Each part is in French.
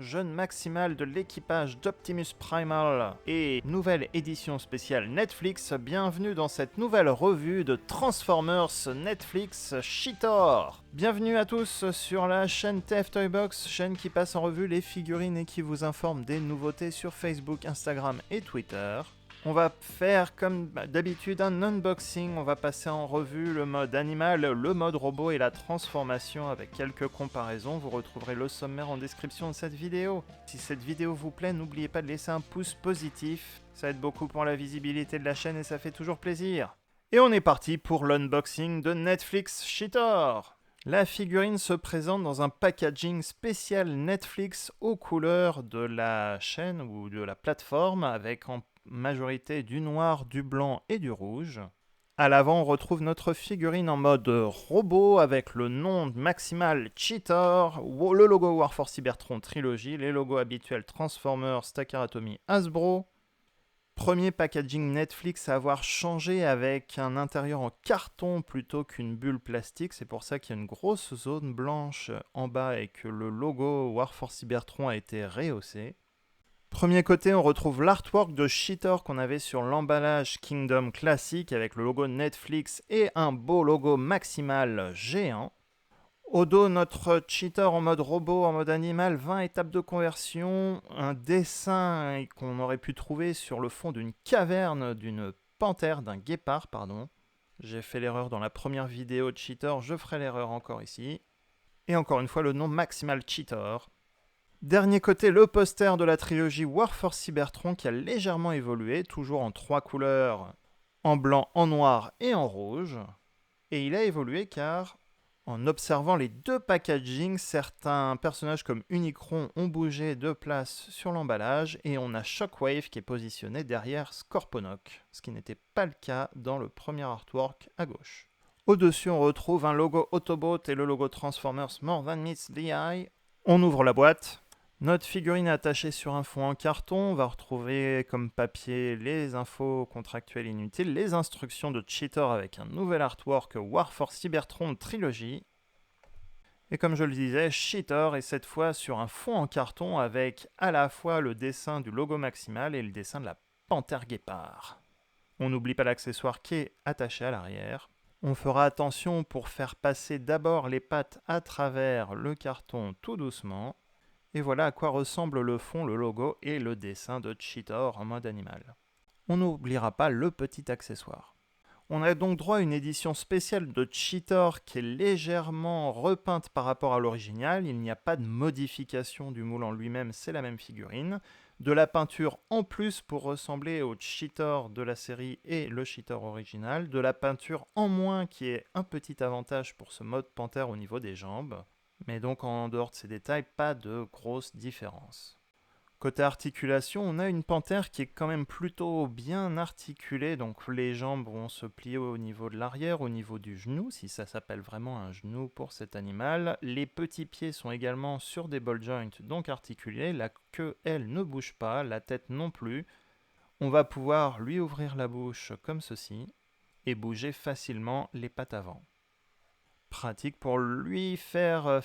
jeune Maximal de l'équipage d'Optimus Primal et nouvelle édition spéciale Netflix, bienvenue dans cette nouvelle revue de Transformers Netflix Cheetor. Bienvenue à tous sur la chaîne TF Toybox, chaîne qui passe en revue les figurines et qui vous informe des nouveautés sur Facebook, Instagram et Twitter. On va faire comme d'habitude un unboxing, on va passer en revue le mode animal, le mode robot et la transformation avec quelques comparaisons. Vous retrouverez le sommaire en description de cette vidéo. Si cette vidéo vous plaît, n'oubliez pas de laisser un pouce positif, ça aide beaucoup pour la visibilité de la chaîne et ça fait toujours plaisir. Et on est parti pour l'unboxing de Netflix Cheetor. La figurine se présente dans un packaging spécial Netflix aux couleurs de la chaîne ou de la plateforme avec en majorité du noir, du blanc et du rouge. À l'avant, on retrouve notre figurine en mode robot avec le nom Maximal Cheetor, le logo Warforce Cybertron Trilogy, les logos habituels Transformers, Takara Tomy, Hasbro. Premier packaging Netflix à avoir changé avec un intérieur en carton plutôt qu'une bulle plastique. C'est pour ça qu'il y a une grosse zone blanche en bas et que le logo Warforce Cybertron a été rehaussé. Premier côté, on retrouve l'artwork de Cheetor qu'on avait sur l'emballage Kingdom classique avec le logo Netflix et un beau logo Maximal géant. Au dos, notre Cheetor en mode robot, en mode animal, 20 étapes de conversion, un dessin qu'on aurait pu trouver sur le fond d'une caverne, d'une panthère, d'un guépard, pardon. J'ai fait l'erreur dans la première vidéo de Cheetor, je ferai l'erreur encore ici. Et encore une fois, le nom Maximal Cheetor. Dernier côté, le poster de la trilogie Warforce Cybertron qui a légèrement évolué, toujours en 3 couleurs, en blanc, en noir et en rouge. Et il a évolué car, en observant les deux packagings, certains personnages comme Unicron ont bougé de place sur l'emballage et on a Shockwave qui est positionné derrière Scorponok, ce qui n'était pas le cas dans le premier artwork à gauche. Au-dessus, on retrouve un logo Autobot et le logo Transformers More Than Meets the Eye. On ouvre la boîte. Notre figurine est attachée sur un fond en carton. On va retrouver comme papier les infos contractuelles inutiles, les instructions de Cheetor avec un nouvel artwork Warforce Cybertron Trilogy. Et comme je le disais, Cheetor est cette fois sur un fond en carton avec à la fois le dessin du logo Maximal et le dessin de la panthère guépard. On n'oublie pas l'accessoire qui est attaché à l'arrière. On fera attention pour faire passer d'abord les pattes à travers le carton tout doucement. Et voilà à quoi ressemble le fond, le logo et le dessin de Cheetor en mode animal. On n'oubliera pas le petit accessoire. On a donc droit à une édition spéciale de Cheetor qui est légèrement repeinte par rapport à l'original. Il n'y a pas de modification du moule en lui-même, c'est la même figurine. De la peinture en plus pour ressembler au Cheetor de la série et le Cheetor original. De la peinture en moins qui est un petit avantage pour ce mode panthère au niveau des jambes. Mais donc en dehors de ces détails, pas de grosses différences. Côté articulation, on a une panthère qui est quand même plutôt bien articulée, donc les jambes vont se plier au niveau de l'arrière, au niveau du genou, si ça s'appelle vraiment un genou pour cet animal. Les petits pieds sont également sur des ball joints, donc articulés, la queue, elle, ne bouge pas, la tête non plus. On va pouvoir lui ouvrir la bouche comme ceci, et bouger facilement les pattes avant. Pratique pour lui faire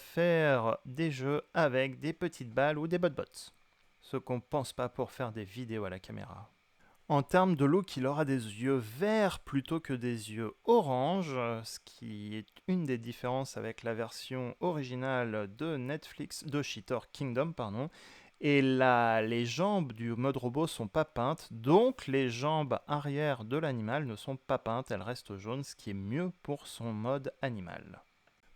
des jeux avec des petites balles ou des bot-bots. Ce qu'on pense pas pour faire des vidéos à la caméra. En termes de look, il aura des yeux verts plutôt que des yeux orange, ce qui est une des différences avec la version originale de Netflix, de Cheetor Kingdom, pardon. Et là, les jambes du mode robot sont pas peintes, donc les jambes arrière de l'animal ne sont pas peintes, elles restent jaunes, ce qui est mieux pour son mode animal.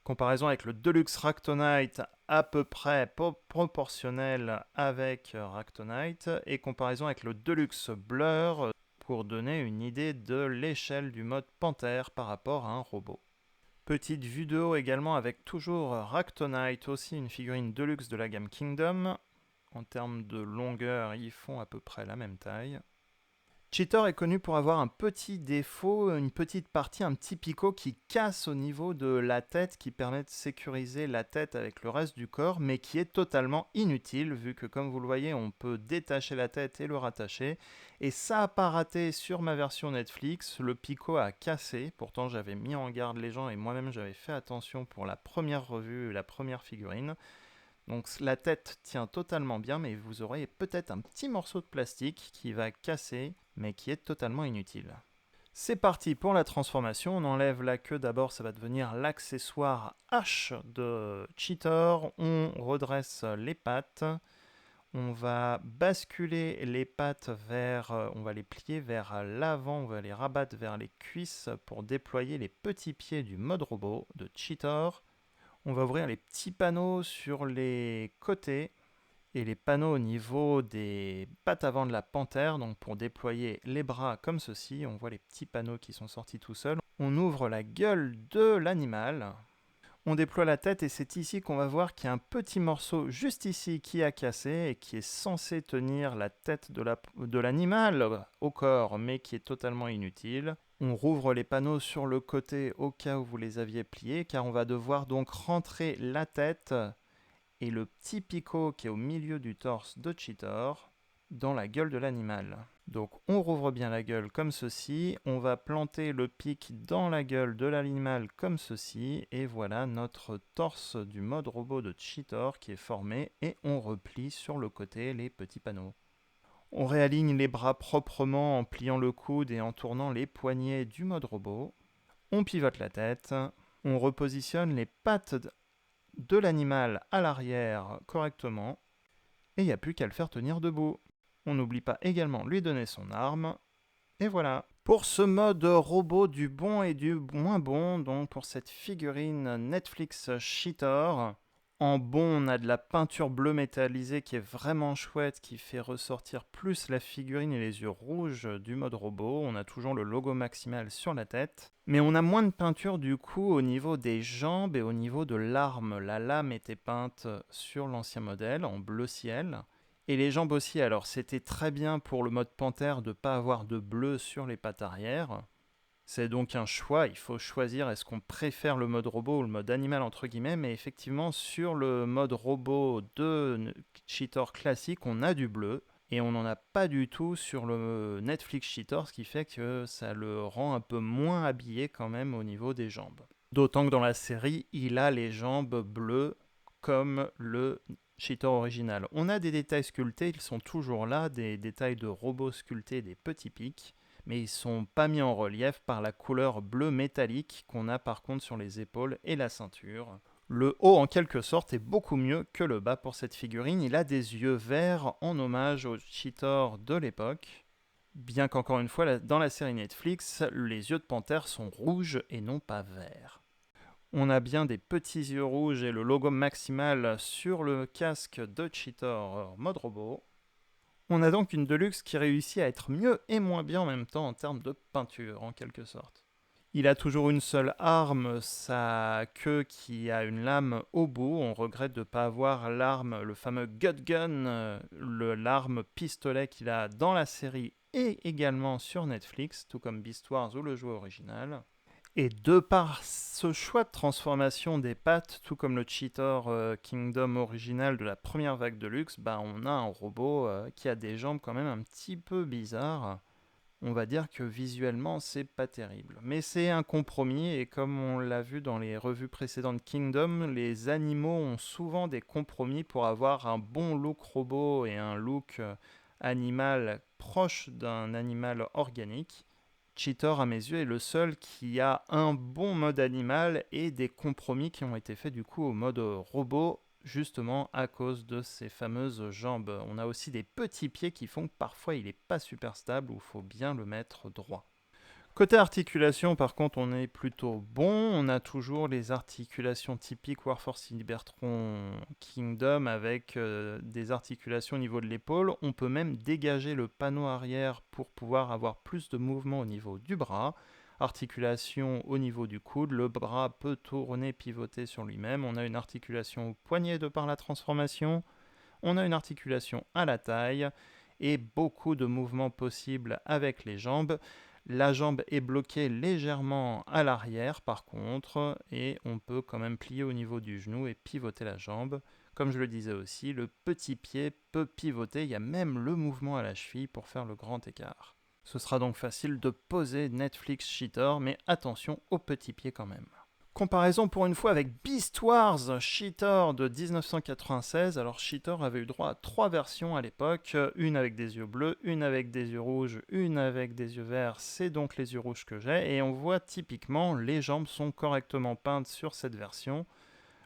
Comparaison avec le Deluxe Ractonite, à peu près proportionnel avec Ractonite, et comparaison avec le Deluxe Blur pour donner une idée de l'échelle du mode Panthère par rapport à un robot. Petite vue de haut également avec toujours Ractonite, aussi une figurine Deluxe de la gamme Kingdom. En termes de longueur, ils font à peu près la même taille. Cheetor est connu pour avoir un petit défaut, une petite partie, un petit picot qui casse au niveau de la tête, qui permet de sécuriser la tête avec le reste du corps, mais qui est totalement inutile, vu que comme vous le voyez, on peut détacher la tête et le rattacher. Et ça n'a pas raté sur ma version Netflix, le picot a cassé, pourtant j'avais mis en garde les gens et moi-même j'avais fait attention pour la première revue, la première figurine. Donc la tête tient totalement bien, mais vous aurez peut-être un petit morceau de plastique qui va casser, mais qui est totalement inutile. C'est parti pour la transformation, on enlève la queue d'abord, ça va devenir l'accessoire H de Cheetor, on redresse les pattes, on va basculer les pattes on va les plier vers l'avant, on va les rabattre vers les cuisses pour déployer les petits pieds du mode robot de Cheetor. On va ouvrir les petits panneaux sur les côtés et les panneaux au niveau des pattes avant de la panthère, donc pour déployer les bras comme ceci, on voit les petits panneaux qui sont sortis tout seuls. On ouvre la gueule de l'animal, on déploie la tête et c'est ici qu'on va voir qu'il y a un petit morceau juste ici qui a cassé et qui est censé tenir la tête de l'animal au corps, mais qui est totalement inutile. On rouvre les panneaux sur le côté au cas où vous les aviez pliés, car on va devoir donc rentrer la tête et le petit picot qui est au milieu du torse de Cheetor dans la gueule de l'animal. Donc on rouvre bien la gueule comme ceci, on va planter le pic dans la gueule de l'animal comme ceci, et voilà notre torse du mode robot de Cheetor qui est formé, et on replie sur le côté les petits panneaux. On réaligne les bras proprement en pliant le coude et en tournant les poignets du mode robot. On pivote la tête, on repositionne les pattes de l'animal à l'arrière correctement, et il n'y a plus qu'à le faire tenir debout. On n'oublie pas également lui donner son arme, et voilà. Pour ce mode robot du bon et du moins bon, donc pour cette figurine Netflix Cheetor, en bon on a de la peinture bleue métallisée qui est vraiment chouette, qui fait ressortir plus la figurine et les yeux rouges du mode robot. On a toujours le logo maximal sur la tête. Mais on a moins de peinture du coup au niveau des jambes et au niveau de l'arme. La lame était peinte sur l'ancien modèle en bleu ciel. Et les jambes aussi, alors c'était très bien pour le mode panthère de ne pas avoir de bleu sur les pattes arrière. C'est donc un choix, il faut choisir est-ce qu'on préfère le mode robot ou le mode animal entre guillemets, mais effectivement sur le mode robot de Cheetor classique, on a du bleu, et on n'en a pas du tout sur le Netflix Cheetor, ce qui fait que ça le rend un peu moins habillé quand même au niveau des jambes. D'autant que dans la série, il a les jambes bleues comme le Cheetor original. On a des détails sculptés, ils sont toujours là, des détails de robots sculptés, des petits pics, mais ils ne sont pas mis en relief par la couleur bleu métallique qu'on a par contre sur les épaules et la ceinture. Le haut, en quelque sorte, est beaucoup mieux que le bas pour cette figurine. Il a des yeux verts en hommage au Cheetor de l'époque. Bien qu'encore une fois, dans la série Netflix, les yeux de panthère sont rouges et non pas verts. On a bien des petits yeux rouges et le logo maximal sur le casque de Cheetor mode robot. On a donc une Deluxe qui réussit à être mieux et moins bien en même temps en termes de peinture, en quelque sorte. Il a toujours une seule arme, sa queue qui a une lame au bout. On regrette de ne pas avoir l'arme, le fameux Gut Gun, l'arme pistolet qu'il a dans la série et également sur Netflix, tout comme Beast Wars ou le jeu original. Et de par ce choix de transformation des pattes, tout comme le Cheetor Kingdom original de la première vague de luxe, on a un robot qui a des jambes quand même un petit peu bizarres. On va dire que visuellement, c'est pas terrible. Mais c'est un compromis, et comme on l'a vu dans les revues précédentes Kingdom, les animaux ont souvent des compromis pour avoir un bon look robot et un look animal proche d'un animal organique. Cheetor, à mes yeux, est le seul qui a un bon mode animal et des compromis qui ont été faits du coup au mode robot, justement à cause de ces fameuses jambes. On a aussi des petits pieds qui font que parfois il n'est pas super stable ou il faut bien le mettre droit. Côté articulation, par contre, on est plutôt bon. On a toujours les articulations typiques Warforce Cybertron Kingdom avec des articulations au niveau de l'épaule. On peut même dégager le panneau arrière pour pouvoir avoir plus de mouvement au niveau du bras. Articulation au niveau du coude, le bras peut tourner, pivoter sur lui-même. On a une articulation au poignet de par la transformation. On a une articulation à la taille et beaucoup de mouvements possibles avec les jambes. La jambe est bloquée légèrement à l'arrière par contre, et on peut quand même plier au niveau du genou et pivoter la jambe. Comme je le disais aussi, le petit pied peut pivoter, il y a même le mouvement à la cheville pour faire le grand écart. Ce sera donc facile de poser Netflix Cheetor, mais attention au petit pied quand même. Comparaison pour une fois avec Beast Wars Cheetor de 1996. Alors Cheetor avait eu droit à 3 versions à l'époque, une avec des yeux bleus, une avec des yeux rouges, une avec des yeux verts, c'est donc les yeux rouges que j'ai, et on voit typiquement les jambes sont correctement peintes sur cette version.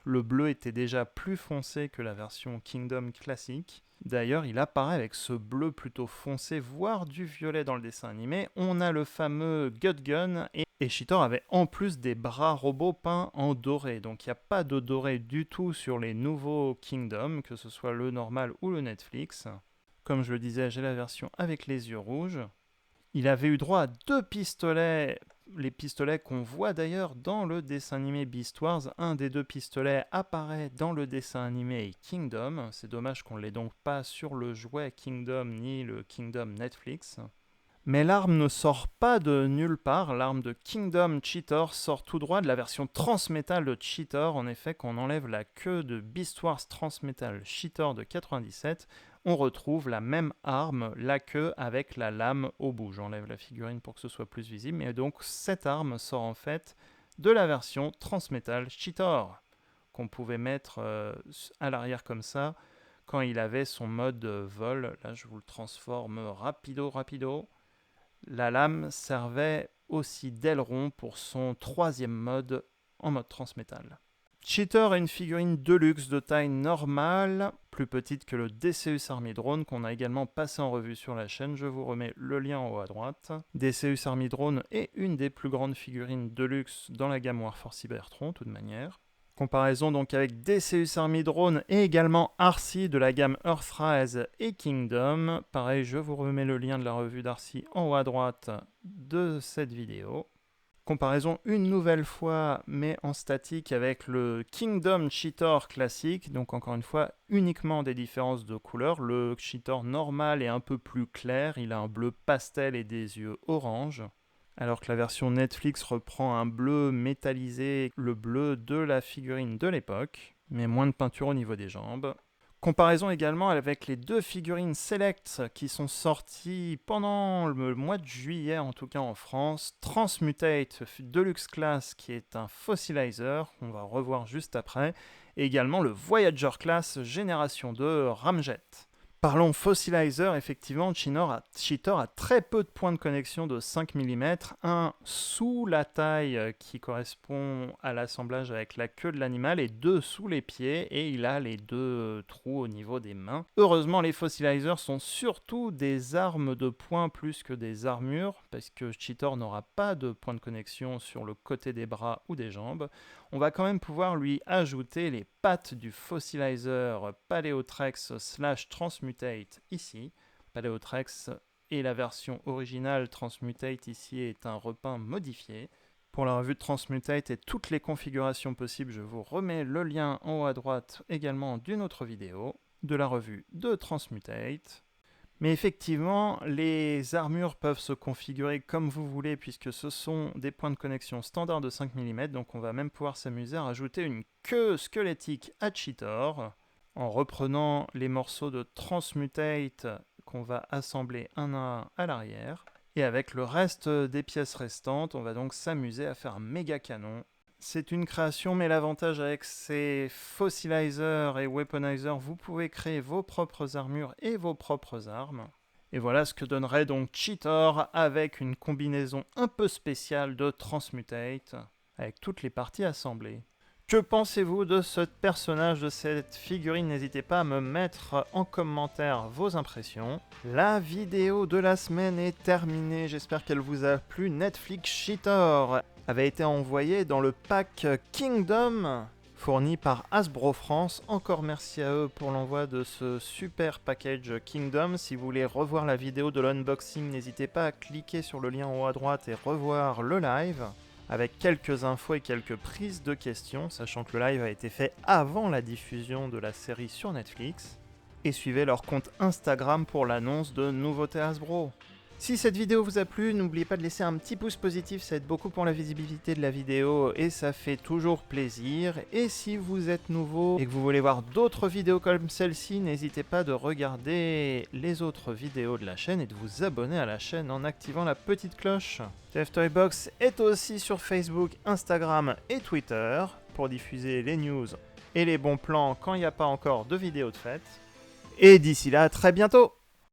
Le bleu était déjà plus foncé que la version Kingdom classique. D'ailleurs, il apparaît avec ce bleu plutôt foncé, voire du violet dans le dessin animé. On a le fameux Gut Gun et Cheetor avait en plus des bras robots peints en doré. Donc il n'y a pas de doré du tout sur les nouveaux Kingdom, que ce soit le normal ou le Netflix. Comme je le disais, j'ai la version avec les yeux rouges. Il avait eu droit à 2 pistolets, les pistolets qu'on voit d'ailleurs dans le dessin animé Beast Wars. Un des 2 pistolets apparaît dans le dessin animé Kingdom. C'est dommage qu'on ne l'ait donc pas sur le jouet Kingdom ni le Kingdom Netflix. Mais l'arme ne sort pas de nulle part. L'arme de Kingdom Cheetor sort tout droit de la version Transmetal de Cheetor. En effet, quand on enlève la queue de Beast Wars Transmetal Cheetor de 97, on retrouve la même arme, la queue avec la lame au bout. J'enlève la figurine pour que ce soit plus visible. Mais donc cette arme sort en fait de la version Transmetal Cheetor, qu'on pouvait mettre à l'arrière comme ça, quand il avait son mode vol. Là, je vous le transforme rapido. La lame servait aussi d'aileron pour son 3e mode en mode transmétal. Cheetor est une figurine deluxe de taille normale, plus petite que le Decius Army Drone qu'on a également passé en revue sur la chaîne. Je vous remets le lien en haut à droite. Decius Army Drone est une des plus grandes figurines deluxe dans la gamme War for Cybertron, de toute manière. Comparaison donc avec Decius Army Drone et également Arcee de la gamme Earthrise et Kingdom. Pareil, je vous remets le lien de la revue d'Arcee en haut à droite de cette vidéo. Comparaison une nouvelle fois, mais en statique avec le Kingdom Cheetor classique. Donc encore une fois, uniquement des différences de couleur. Le Cheetor normal est un peu plus clair, il a un bleu pastel et des yeux orange. Alors que la version Netflix reprend un bleu métallisé, le bleu de la figurine de l'époque, mais moins de peinture au niveau des jambes. Comparaison également avec les 2 figurines Select qui sont sorties pendant le mois de juillet, en tout cas en France. Transmutate Deluxe Class qui est un fossilizer, on va revoir juste après, et également le Voyager Class Génération 2 Ramjet. Parlons fossilizer, effectivement, Cheetor a très peu de points de connexion de 5 mm, un sous la taille qui correspond à l'assemblage avec la queue de l'animal et 2 sous les pieds, et il a les 2 trous au niveau des mains. Heureusement, les fossilizers sont surtout des armes de poing plus que des armures, parce que Cheetor n'aura pas de point de connexion sur le côté des bras ou des jambes. On va quand même pouvoir lui ajouter les pattes du fossilizer Paleotrex / Transmutate ici. Paleotrex et la version originale Transmutate ici est un repeint modifié. Pour la revue de Transmutate et toutes les configurations possibles, je vous remets le lien en haut à droite également d'une autre vidéo de la revue de Transmutate. Mais effectivement, les armures peuvent se configurer comme vous voulez puisque ce sont des points de connexion standard de 5 mm, donc on va même pouvoir s'amuser à rajouter une queue squelettique à Cheetor en reprenant les morceaux de Transmutate qu'on va assembler un à l'arrière. Et avec le reste des pièces restantes, on va donc s'amuser à faire un méga canon. C'est une création, mais l'avantage avec ces fossilizers et weaponizers, vous pouvez créer vos propres armures et vos propres armes. Et voilà ce que donnerait donc Cheetor avec une combinaison un peu spéciale de Transmutate, avec toutes les parties assemblées. Que pensez-vous de ce personnage, de cette figurine? N'hésitez pas à me mettre en commentaire vos impressions. La vidéo de la semaine est terminée, j'espère qu'elle vous a plu. Netflix Cheetor avait été envoyé dans le pack Kingdom fourni par Hasbro France. Encore merci à eux pour l'envoi de ce super package Kingdom. Si vous voulez revoir la vidéo de l'unboxing, n'hésitez pas à cliquer sur le lien en haut à droite et revoir le live avec quelques infos et quelques prises de questions, sachant que le live a été fait avant la diffusion de la série sur Netflix. Et suivez leur compte Instagram pour l'annonce de nouveautés Hasbro. Si cette vidéo vous a plu, n'oubliez pas de laisser un petit pouce positif, ça aide beaucoup pour la visibilité de la vidéo et ça fait toujours plaisir. Et si vous êtes nouveau et que vous voulez voir d'autres vidéos comme celle-ci, n'hésitez pas de regarder les autres vidéos de la chaîne et de vous abonner à la chaîne en activant la petite cloche. TF Toybox est aussi sur Facebook, Instagram et Twitter pour diffuser les news et les bons plans quand il n'y a pas encore de vidéo de fête. Et d'ici là, à très bientôt!